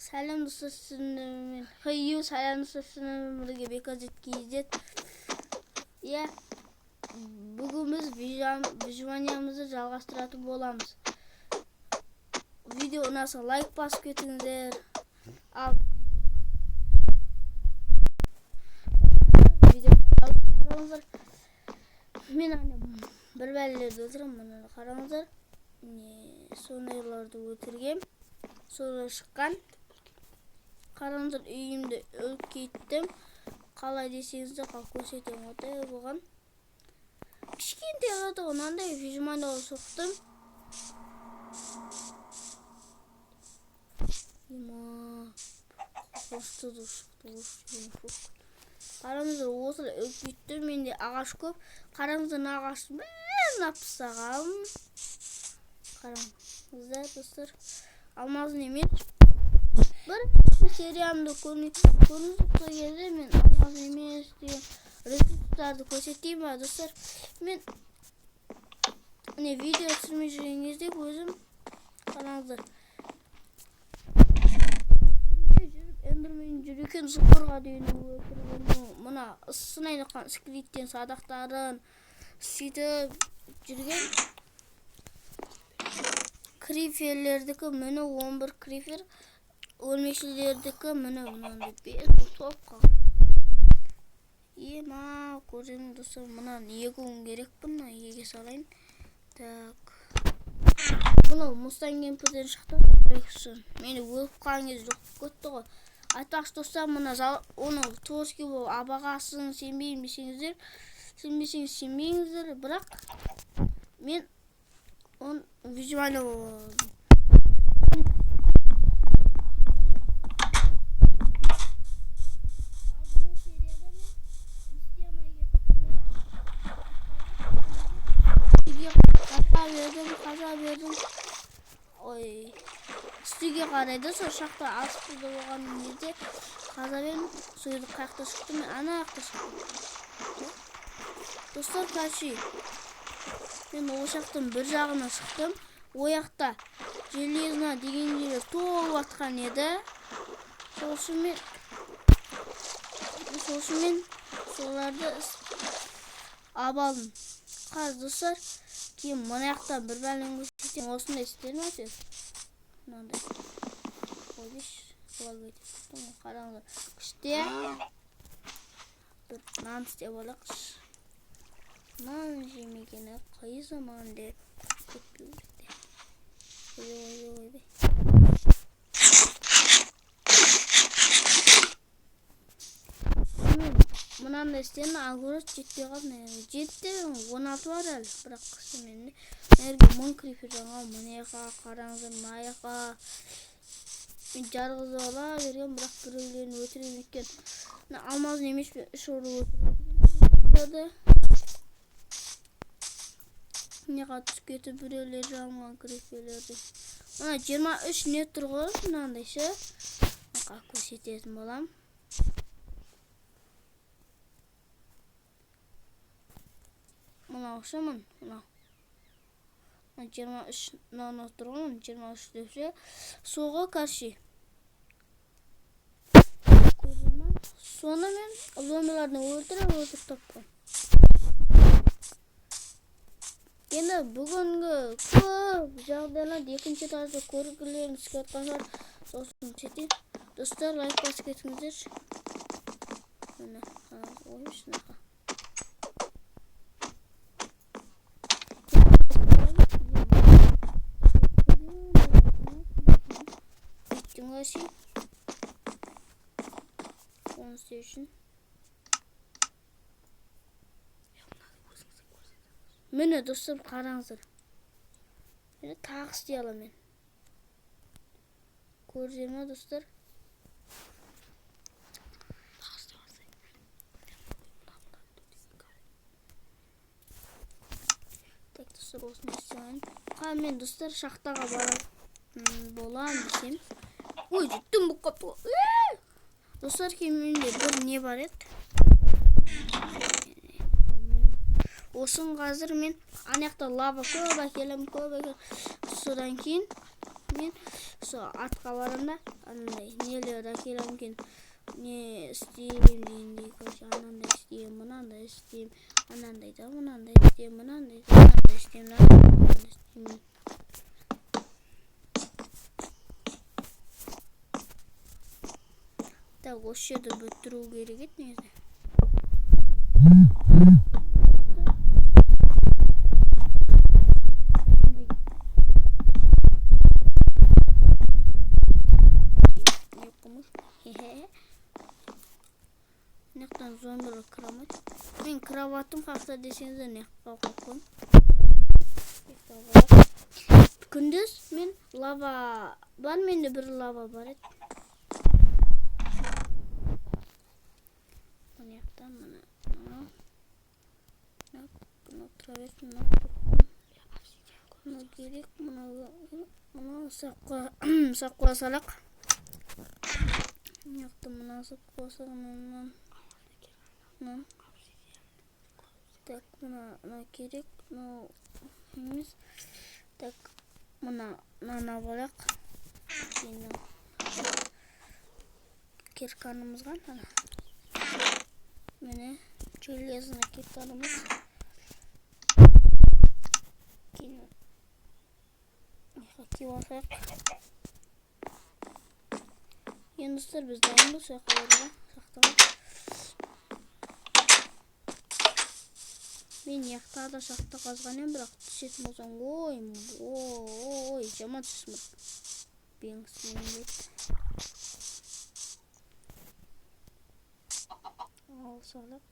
Салам достар, мен Хью, салам достар, бірге беказет кейзет. Иә, бүгін біз выживаниямызды жалғастыратын боламыз. Видео ұнаса лайк басып кетіңіздер. Ал видео қараңыздар. Мен бір бәлелерді өлтіремін, мұны қараңыздар. Сондайларды өлтіргем. Sonra шыққан. Қараңыздар, үйімді өліп кеттім. Қалай десеңізді қалып көрсетемін. Отай болған. Кішкентай ғана онандай выживаниеге соқтым. Қараңыздар, осылай өліп кеттім. Менде ағаш көп. Қараңыздар, ағаштың бәрін алып тастағам. Қараңыздар, достар. Алмазын емес. Бір сериямды көріңіз кезде мен алмаз емес деген ресурстарды көрсетейін ба, достар. Мен видео түсірмей жүрген кезде өзім қараңыздар. Эндермен жүрген зұқырға дейін өлтірген. Мына ысынай жатқан скелеттен садақтарын сөйтіп жүрген. Криферлердікі мені 11 крифер, өлмекшілердікі мені мынандай 5 топ қалды. Ема, көрсеңіз достар, мынаны егуім керек, бұны еге салайын. Так. Бұны Мустан геймплейден шықты. Мені өліп қалған кез жоқ көтті ғой. Айтпақшы достар, мына оны Торский болып абағасын сенбеймін десеңіздер, сенбейіңіздер, бірақ мен он визуально қаза бердім. Ой, үстіге қарайды, сол шақта асықты болған кезде қаза бердім. Сол жерде қаяқта шықтым, мен ана аяқта шықтым. Достар, қаши. Мен ол жақтың бір жағына шықтым. Ояқта железна деген жері толып атқан еді. Сол мен соларды абалдым. Қазір достар, кейін мұны аяқтан бір бәлін көрсетем. Осындай істер ме сіз? Мынандай. Ойбеш, солай кетіп. Қараңыздар. Күште. Нан істеп олақшы. Нан жемегені қай заман деп кетпеу керек. Ой. Мынандай істені алгоритм жетпей қалды. Жетті 16 бар әлі. Бірақ қысымен әрге 1000 крипер жаңа мұнайға қараңыздар, маяға. Мен жарғызы ала берген, бірақ біреулерін өтірем еткен. Алмазын емес пен 3 оры өтірем. Неға түсіп кетіп біреулер жаңған криперлерді. Мына 23 не тұрғы мынандай ше. Мына көрсететін болам. Мына оқшамын. Мына 23 наны тұрғын. 23 дөпше. Соғы қарши. Соны мен зомбиларды өлтіріп тапқан. Енді бүгінгі көп жағдайларды екінші тазы көргілерін іске атқандар сосын жетейін. Достар, лайк басып кетіңіздер. Міне, ойым шынаға. Биттің ғаши. Оны істеу үшін. Мені достар, қараңыздар. Мені тағы істей аламын. Көрдіңіздер ме достар? Так, достар, осыны істейін. Мен достар шақтаға болам десем. Ой, жеттім бұл қапты. Достар, кейін менде бір не бар еді. Осын қазір мен анаяқта лава көп әкелем. Содан кейін мен со атқа барам да андай нелер әкелемін не істеймін дегендей короче анандай істеймін мынандай істеймін анандай да мынандай істеймін мынандай да мынандай істеймін мынандай істеймін. Так осы жерді бітіру керек еді негізі. Нектен зомбилер кіре алмайды. Мен кроватым қақта десеңіздер неққа қойып қоймын. Күндіз мен лава бар, менде бір лава бар еді. Мынаяқтан мына травертін мына керек, мына саққа салақ. Мынаяқты мына саққа салақ. Так, мына керек, мына емес. Так, мына балақ. Кирканымызға міне железный кирканымыз. Киіп алсақ. Енді достар біз дайынбыз сақаларға сақтаға. Мен яқтарда шақты қазған ем, бірақ түсетін болсам, ой, жаман түсім. Беңсімен бет. Ал салақ.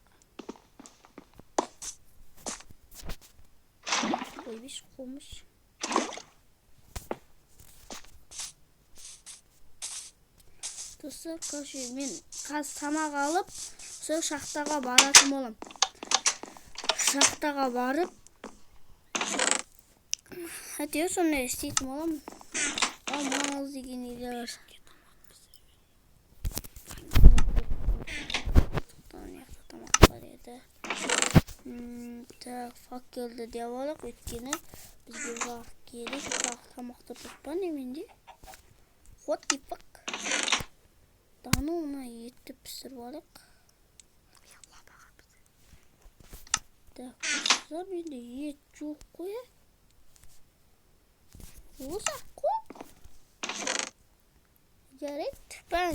Ой, беш қомыш. Достар, короче, мен қазір тамақ алып, сол шахтаға баратын болам. Шахтаға барып, әйтеуір сондай істейтін болам. Мал деген үйлер. Тамақ бар еді. Так, факелді деп алып, өткені бізге жақ керек. Тамақты тұтпан еменде. What the fuck? Даны оны етті пісіріп алып. Так, қыздар менде ет жоқ қой. Осы қой. Жарайды, бән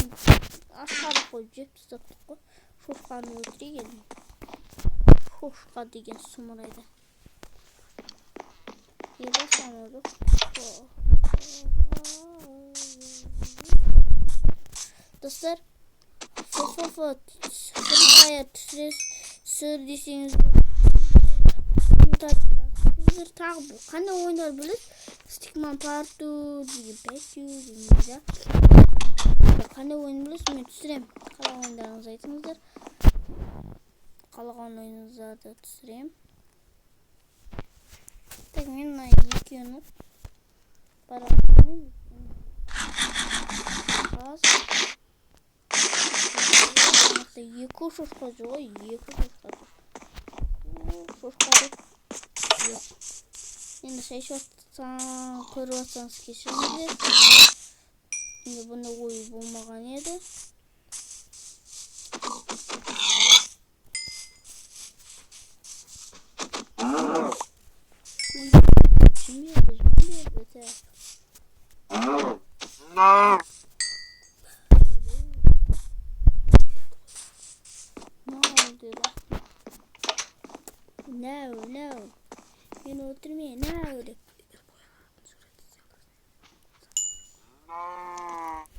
асқары қойып жеп тұстаптық қой. Шошқаны өлтірейік енді. Шошқа деген сұмырайды. Еді санырып. Достар, фосфофот сұрқая түсір десеңіз сіздер тағы бұл қандай ойындар біліз? Стикман парту деген пәтю деген қандай ойын біліз? Мен түсірем. Қалаған ойындарыңыз айтыңыздар. Қалаған ойыныңыздарды түсірем. Так, мен екеуіні барамын. Екі шошқа жоқ, екі шошқа жоқ. Шошқа жоқ. Енді шайшуаттан көріп атсаңыз кешіріңіздер. Енді бұны ой болмаған еді. No. Мен өлтірме, no.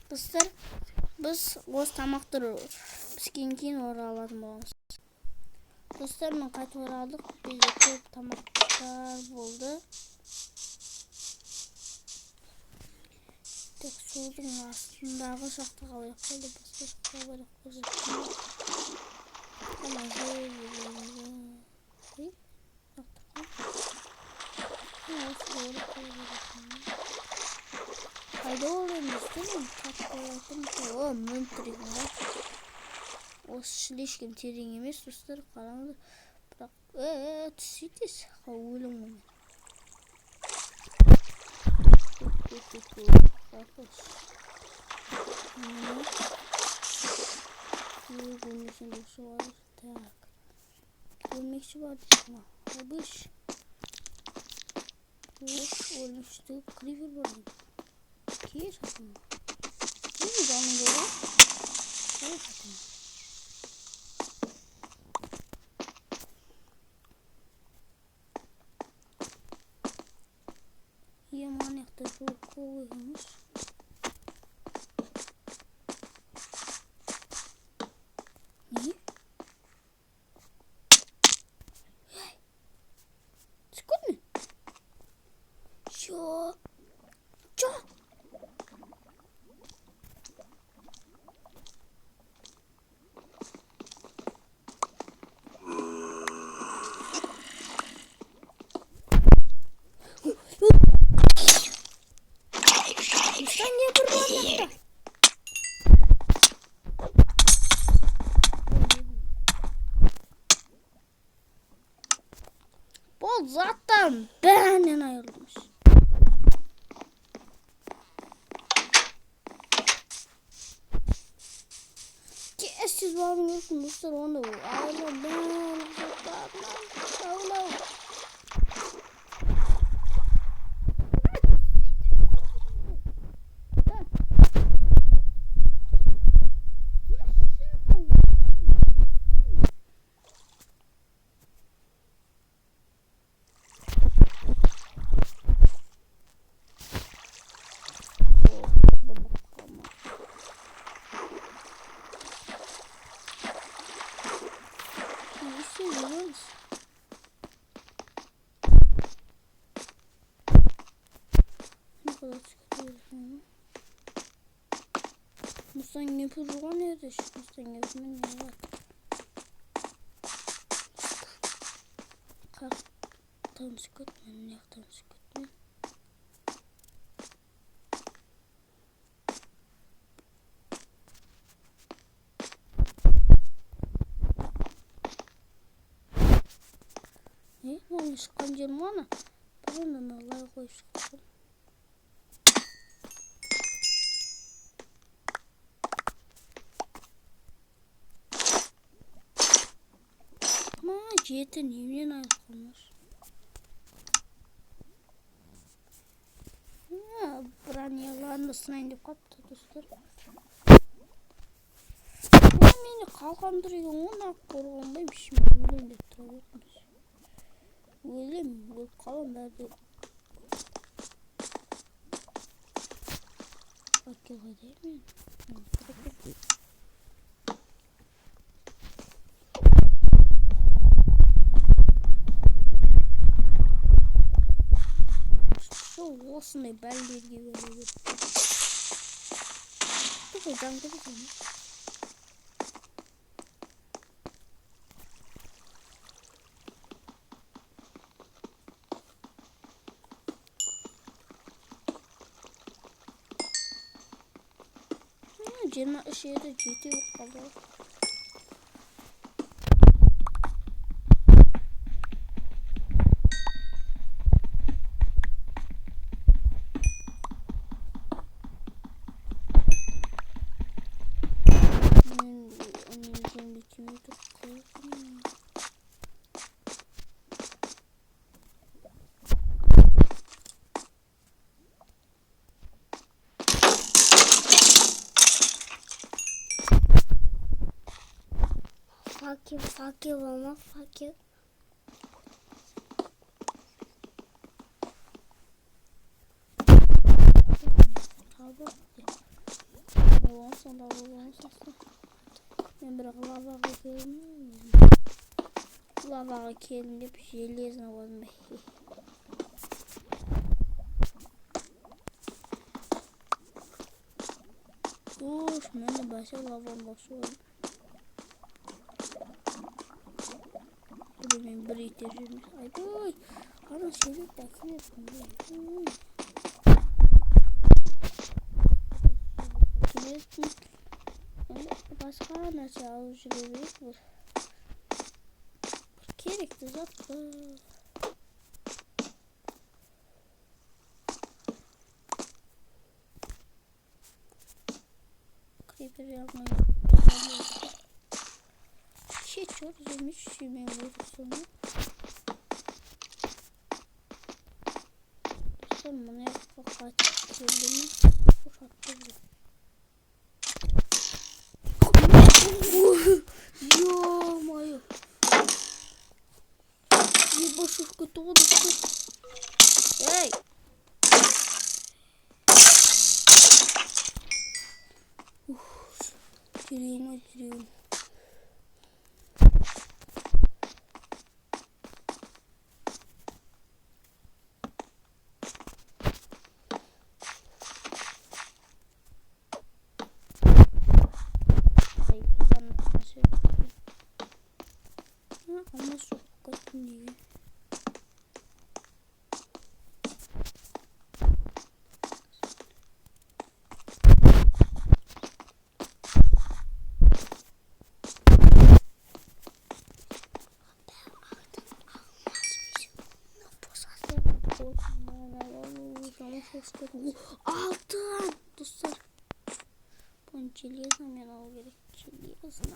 Достар, біз осы тамақтар піскен кейін оралатын боламыз. Достар, мен қайтып оралдық. Бізде көп тамақтар болды. Так, судың астындағы шақтыға ойық қойды. Басқа шақтыға ойық қойды. Қайда олаймыз деймін? О, мөлтіреген ғой. Осы шілешкем терең емес, достар, қараңыздар. Бірақ, түсетес. Өлім Bunun içinde su var. Tak. Ölmekçi var. Abış. Ölmüştü. Creeper var. Ki satın. Ne mi canım böyle? Evet satın. Yaman yakta çok koymuş. Ne? Çıkın mı? Şu. Çok. Sen niye burada? Bol zaten benden ayrılmış. Siz var mı yoksunuz? Onu ayrılın. Ben zaten. Ne kadar çıkıyoruz onu? Mustang yapıyor nerede? Mustang yapıyor ne var? Kalktan çıkartma, yaktan çıkartma. Ne? Lan çıkan canım var mı? Babamdan Allah'a koyup çıkartma. Cihete niye ayrılmış? Buranın yalanlısına inip kaptı dostlar. Meni kalkandırıyor ona korkunbaymış. Öyle tutulmuş. Öyle mi? Kalan nerede? Bak yok değil mi? Olsun ne belli gibi böyle. Bu hocam gibi mi? Cennet şeyde GT kaldı. Fakir ama fakir. Tabii. Babam sana. Ben bırak lava gelmiyor. Lava geldi bir железно olmuş. Uş, ben de başa lavam basıyorum. Benim bir ihtiyacım. Ay boy. Ana şeyi takip etmiyor. Başka nasıl alıcılıyız bu? Gerekli zaten. Creeper yapmayı. Çok güzelmiş. Şimdi vurursun. Sen bunu yapmak istediğini boşalttı. Yo mayo. Bir boşluk kötü oldu. Hey. Gireyim. Ama çok kötü değil. Altın dostlar. Bunu çeliyorsam yani o gerek çeliyorsun.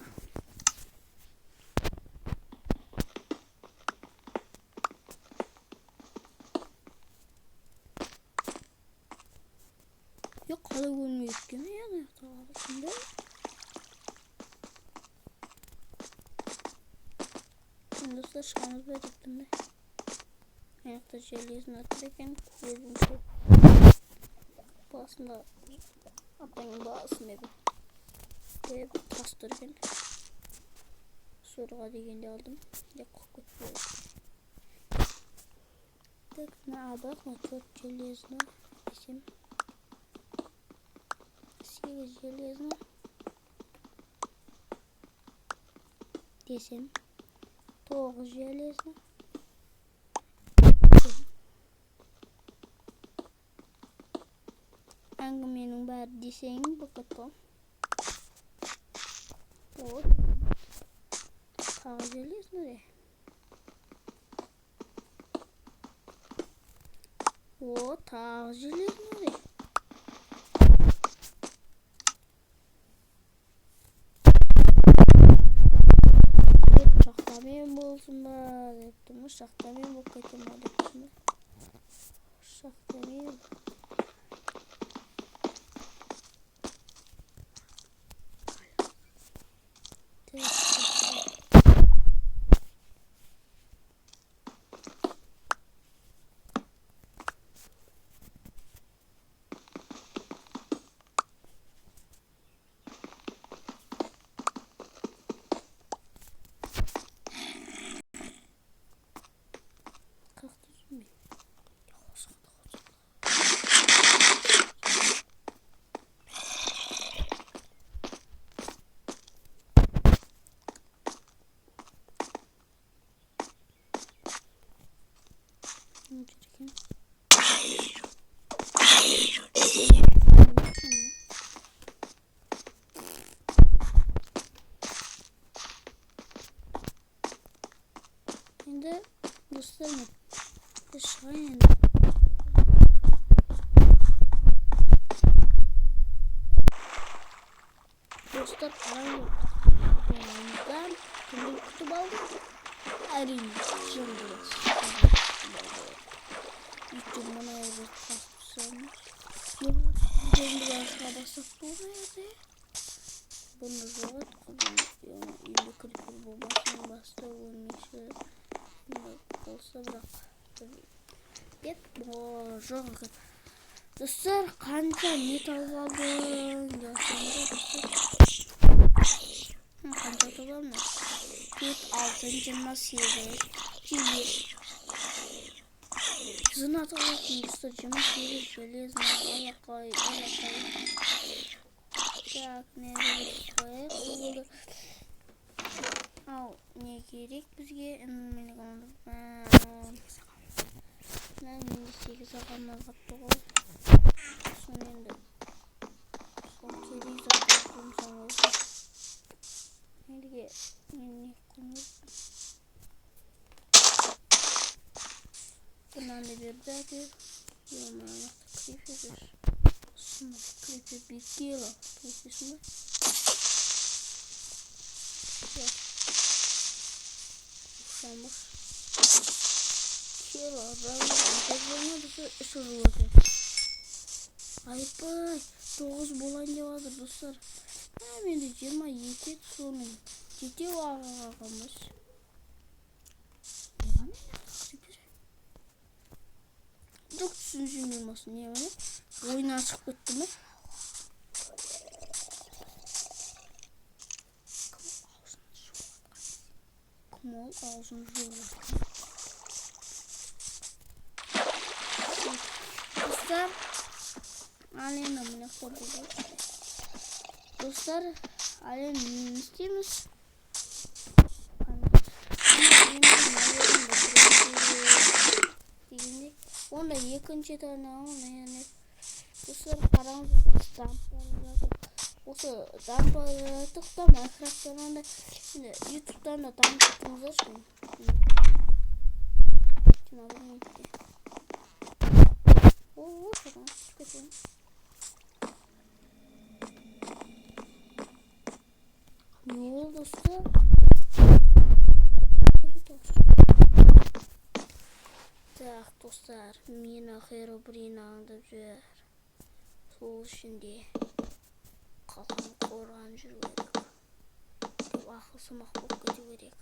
Yok hala görmüyor ki yani tamam şimdi. Şimdi dostlar şans verdim de. Ayakta çeliyorsun atarken koydum şey. Bu aslında atayım bağısın evi. Böyle bir kastırırken sonra degende aldım. Ya kokut böyle. Tek ne abartma çok çeliyorsun bizim. 8 железно. Desem. 9 железно. Әңгіменің бәрі десең бұқытты. Вот. Қағы железно де. Вот, тағы железно де. Şahtamen bolsun da dedim. Şahtamen bu kötü mü dedim. Şahtamen. Şimdi göstermek. Dışarı dostlar parayı ben şimdi kutu aldım. Erin şimdi YouTube bana yazıp kasmışsınız. Şimdi başka basıp buraya bunu zor kullanıyorum. İyi creeper babasını bastı onun için olsa bırak. Hep boğazı. Dostlar kanca ne tavaldın? Kanca taval mı? 46. masiyede. Cili. Zına tavaldın dostlar. Cili железно. Alakay. Так, nereye koyalım? Al ne gerek bizge? Meni kaldı. Ben 8 zamanlar kaptı o. Sonra indi. Son 8 zamanlar sonra oldu. Nereye? Ne konu? Bundan da bir daha bir yorumlar yaptık. Creeper 1 kilo. Creeper'sın mı? Yok. Uçamış. Kilo. Böyle bir sürü oldu. Ayıpay. 9 bolan cevadır dostlar. Hemen de 22 sonun. Ciddi varmış. Çok düşünülmesin ya böyle. Oyuna çıkıp bitti mi? Kumal ağzını zorlar. Dostlar, alena mı ne koydu? Dostlar, alena ne istiyorsunuz? Onda yakınca tane ama yani dostlar paramız осы дампадық та Майнкрафттан анда ютубтан да дамытыңыздар şimdi. Oo, şuradan çıkacağım. Ne oldu dostlar? Так, достар, мені Херобрин аңдып жүр. Сол үшін де қалқаны қорған жүру керек. Деп ақыл сымақ болып кету керек.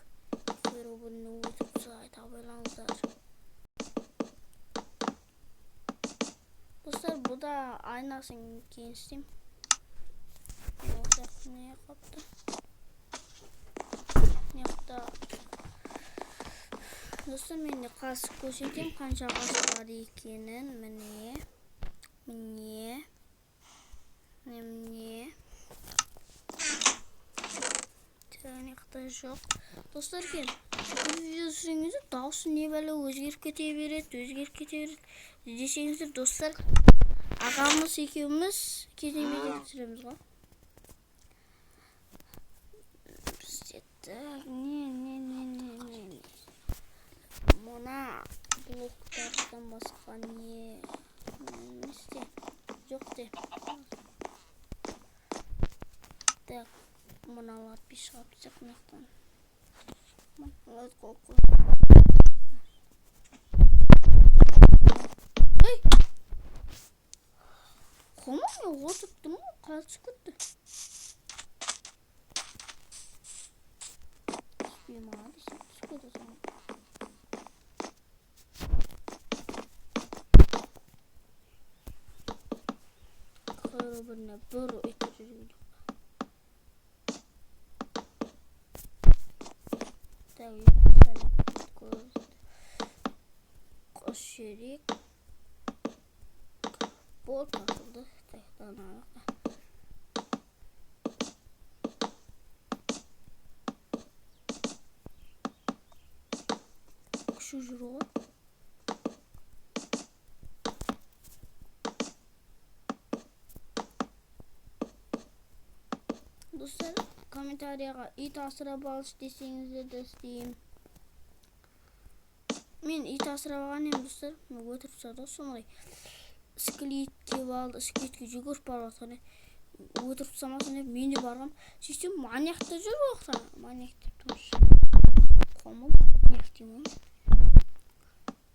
Херобринді өтіп айта байлаңыздар. Достар, бұл да айнасын кейін істеймін. Не қапты? Не қапты? Dostlar, мен де қасық көрсетем қанша қасық бар екенін. Міне тіғанекті жоқ. Достар, кен видеосыңызды дауысы не бәлі өзгеріп кете береді десеңіздер, достар, ағамыз екеуміз кеземеде түсіреміз ғой. Мына блоктардан басқа не істе жоқ де. Так, мыналар бес шығап түсек мынақтан. Қомай отырттым ғой, қалшып кетті. Түспеймаға десем түсіп кетті соң. Херобринді бір өйтіп жүргенде. Так, қос жерек. Бол тасылды. Таяқтан алақта. Күші жүру ғой. Dostlar, kommentariyaga ит асырап алыш десеңіздер де істеймін. Мен ит асырап алған едім, достар. Мен өтіріп тастадым сондай. Скелет кеп алды, скелетке жүгіріп барып жатқан еді. Өтіріп тастамасын деп мен де барғам. Сөйтсем маньякта жүр уақытта. Маньяк деп тұрмыш. Қомыл, маньяк деймін.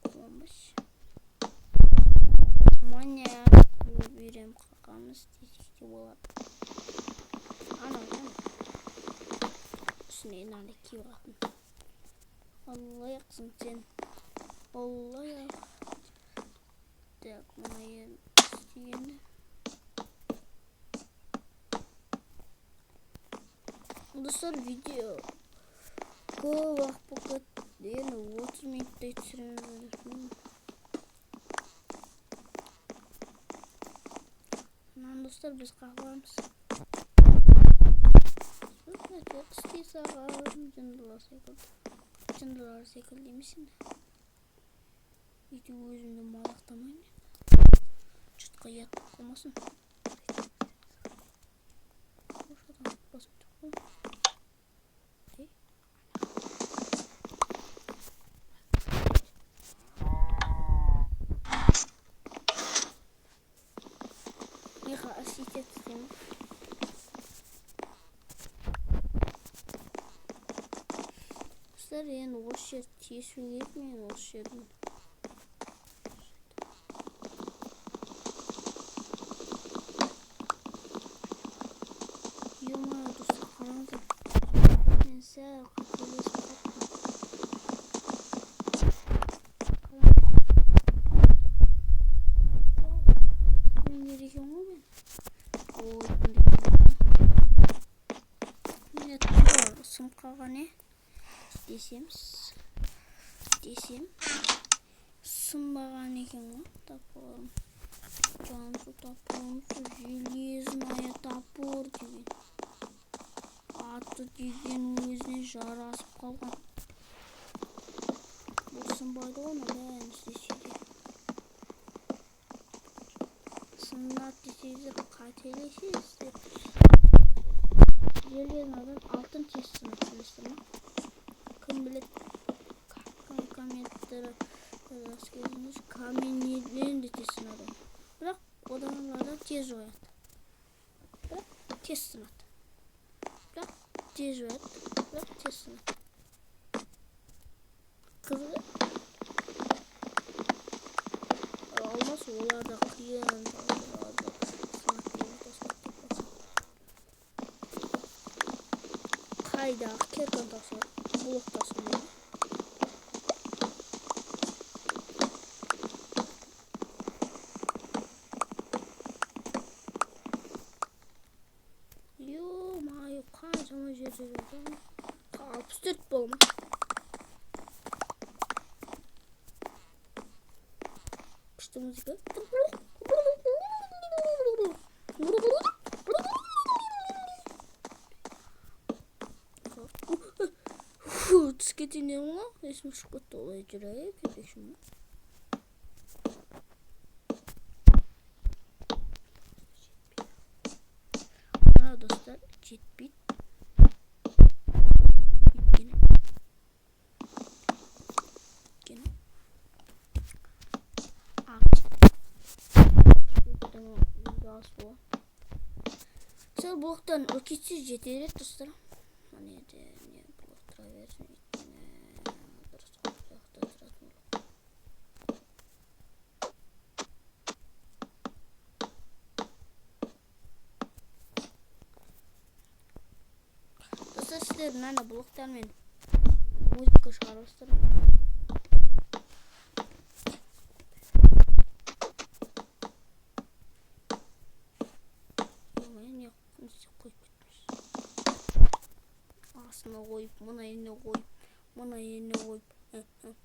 Қомыш. Маньяк берем қақамыз десек те болады. Anladım. Üstüne inandı ki bakın. Allah yaksın sen. Allah yak. Так, мои стены. Dostlar, video көп уақыт болып кетті. Енді 30 минуттай түсіреміз. Достар, біз қақпаймыз. Çok isteyse ağırım cındılar sekil demişsin de. Video özümde malaktamayın. Çıtka yatıp olmasın. Boşadan basıp tıklayın. достар, енді осы жер тесу керек мен осы жердің. Ема, достар, қараңыздар. Мен сәл қателесіп кеттім. Мен не деген ғой мен? Ой, міне тура сым қалған десем сынбаған екен ғой. Топорым Жансу топорымды железная топор деген аты деген өзіне жарасып қалған. Бұл сынбайды ғой, бәрін істесе де. Сынады десеңіздер қателесесіздер. Железнадан алтын тез сынады, білесіздер ме? Кім біледі? Комменттері жазып келіңіз. Каменнен де тез сынады. Бірақ одан тез жояды. Бірақ тез сынады. Бірақ тез жояды. Бірақ тез сынады. Қызығы алмас оларда қиын. Қайдағы керкін тасы, бұлық тасы дейді. Ё-мае, қаншама жерде жүрді. 64 болма. Күшті музыка. Түске теңден ма? Есім шығып кетті, олай жүрейік, кетпекші ма? Мына достар, жетпейді. Сәл блоктан өкетсе жетер еді, достар. Міне де не блок тұра берсін. Достар, сіздер мына блоктармен музыка шығарасыздар. Астына қойып, мұна ене қойып, мұна ене қойып,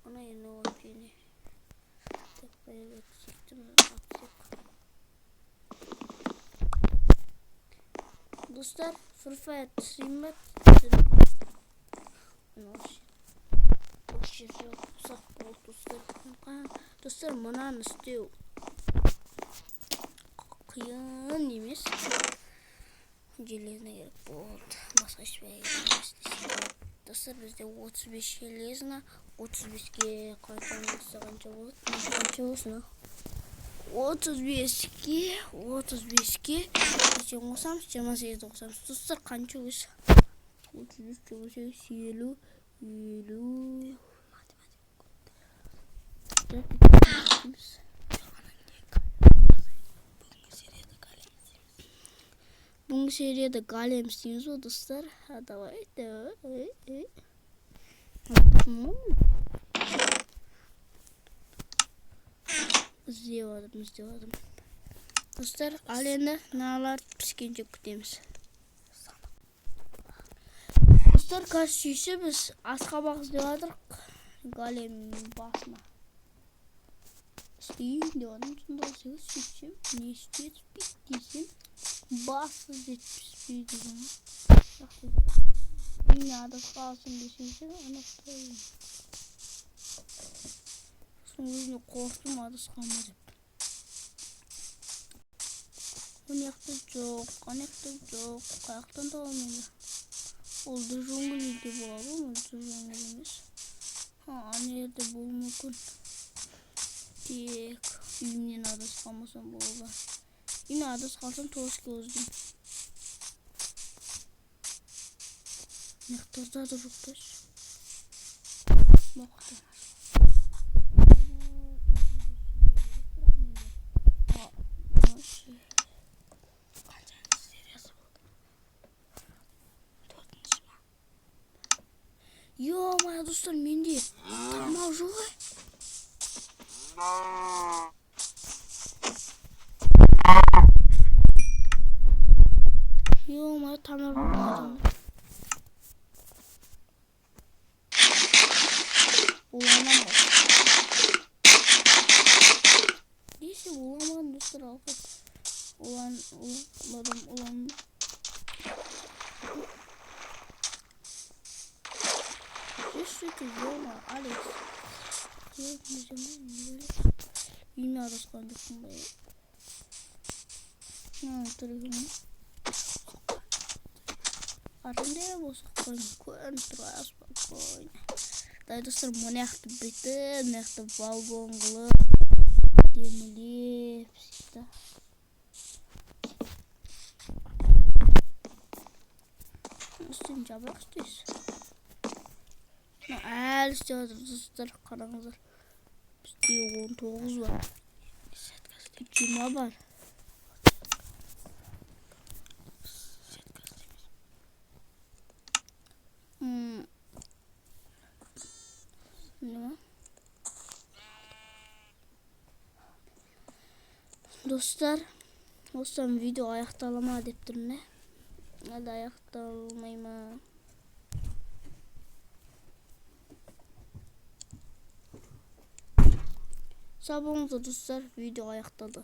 мұна ене қойып ене. Деп қойып сөйттім, атсек. Достар, Free түсеймін осы жерде ұсақ болды, достар. Мұнаны істеу қиын емес. Железна керек болды. Басқа ешбір емес. Достар, бізде 35 железна, 35-ке қайтадан болса қанша болады? Қанша болсын? 35-ке нешен қосамыз? 28 қосамыз. Достар, қанша өз? 35, 50. Бүгінгі серияда голем істейміз ғой, достар. Давай.Іздеп. Достар, ал енді мыналар піскенше күтеміз. Достар, қазір біз асқабақ іздеп жатырмыз. Голем басына істейін деп жатырмын. Сонда сөйтсем, не істетпейді десем, басы жетпіспейді деген. Үйіне адас қалсын десеңіздер, анықтайын. Соң өзіне қорқытым адас қалма деп. Онаяқты жоқ, қаяқтан табамын. Ол да жөңгілінде болады, ол да жөңгіл емес. Ана жерде болу мүмкін. Тек үйімнен адас қалмасам болды. Үйіне адас қалсам тоғызға өздім. Мектарда да жоқтайшы. Мокты. Ё-моё, достар, менде тамақ жоқ. Ё-моё, тамақ болмады. Уламам ба? Несі уламаған достар, алқып. Улам. Ешеті, ё-моё, Алекс. Үйме адасқан жоқпын ба? Тұрғым. Артында болсақ қойын, көрініп тұрған спокойно. Дай достар, мына жақты бүйтіп, мына жақты балкон қылып, демілеп, сөйтіп. Үстін жабырақ істейсіз. Әлі істеп жатыр достар, қараңыздар. Бізде 19 бар. 20 бар. Достар, осыдан видео аяқталама деп тұрмын. Әлі аяқталмай ма? Сау болыңыздар достар, видео аяқталды.